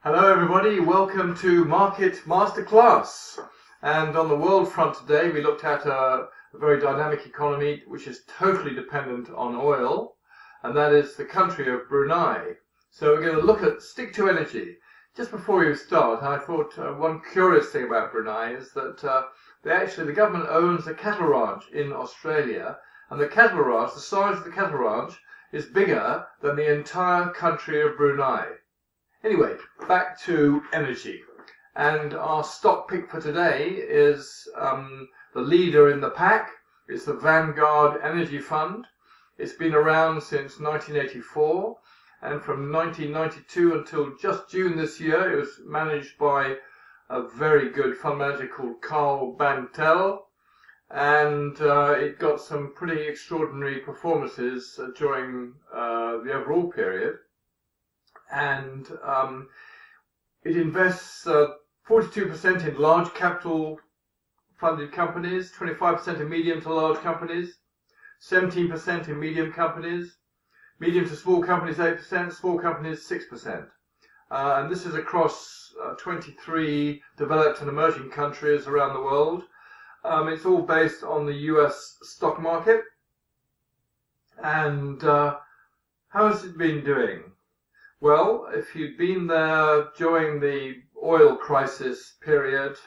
Hello everybody, welcome to Market Masterclass. And on the world front today we looked at a very dynamic economy which is totally dependent on oil, and that is the country of Brunei. So we're going to stick to energy. Just before we start, I thought one curious thing about Brunei is that the government owns a cattle ranch in Australia, and the size of the cattle ranch is bigger than the entire country of Brunei. Anyway, back to energy. And our stock pick for today is the leader in the pack. It's the Vanguard Energy Fund. It's been around since 1984, and from 1992 until just June this year, it was managed by a very good fund manager called Carl Bantel, and it got some pretty extraordinary performances during the overall period. And it invests 42% in large capital funded companies, 25% in medium to large companies, 17% in medium companies, medium to small companies 8%, small companies 6%. And this is across 23 developed and emerging countries around the world. It's all based on the US stock market. And how has it been doing? Well, if you'd been there during the oil crisis period,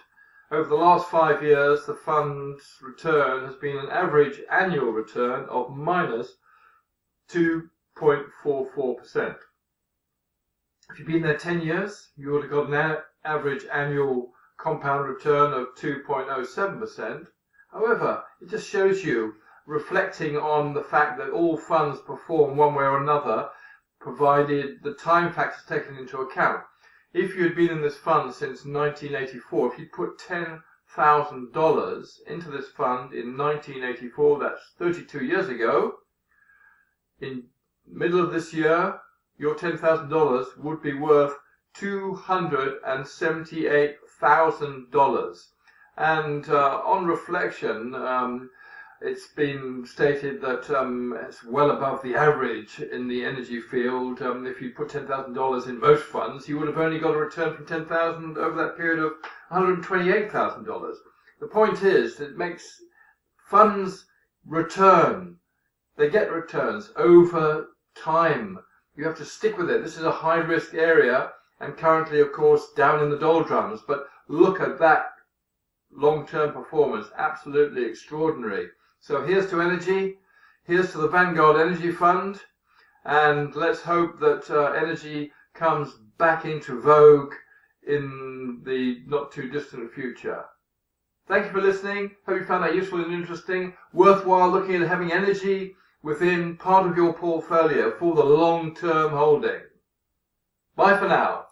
over the last 5 years, the fund's return has been an average annual return of minus 2.44%. If you've been there 10 years, you would have got an average annual compound return of 2.07%. However, it just shows you, reflecting on the fact that all funds perform one way or another, provided the time factor is taken into account. If you had been in this fund since 1984, if you put $10,000 into this fund in 1984, that's 32 years ago, in the middle of this year, your $10,000 would be worth $278,000. And on reflection, it's been stated that it's well above the average in the energy field. If you put $10,000 in most funds, you would have only got a return from $10,000 over that period of $128,000. The point is that it makes funds return. They get returns over time. You have to stick with it. This is a high-risk area, and currently, of course, down in the doldrums. But look at that long-term performance. Absolutely extraordinary. So here's to energy, here's to the Vanguard Energy Fund, and let's hope that energy comes back into vogue in the not too distant future. Thank you for listening. Hope you found that useful and interesting. Worthwhile looking at having energy within part of your portfolio for the long-term holding. Bye for now.